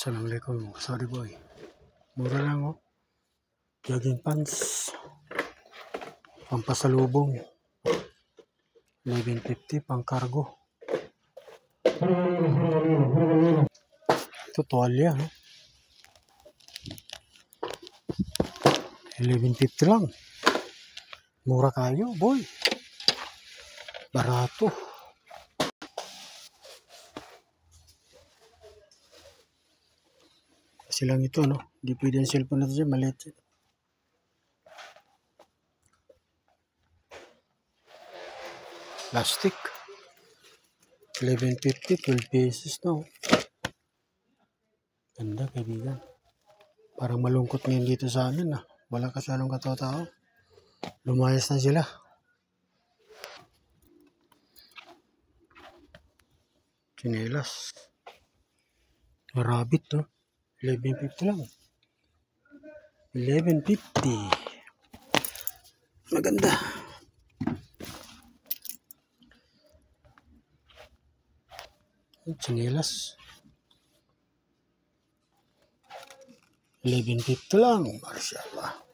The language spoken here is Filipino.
Assalamualaikum, sorry boy. Mura lang oh. Jogging pants. Pampasalubong. 11.50 pang cargo. Ito tuwalya no. 11.50 lang. Mura kayo boy. Barato. Kasi lang ito no. Hindi pwede ang cellphone natin dyan. Maliit. Plastic. 11.50, 12 pesos no. Ganda kaibigan. Parang malungkot ngayon dito sa amin ah. Wala kasyadong katao-tao. Lumayas na sila. Chinelas. Rabbit no. 11.50 lang. 11.50. Maganda. Chinelas. 11.50 lang. Mashallah.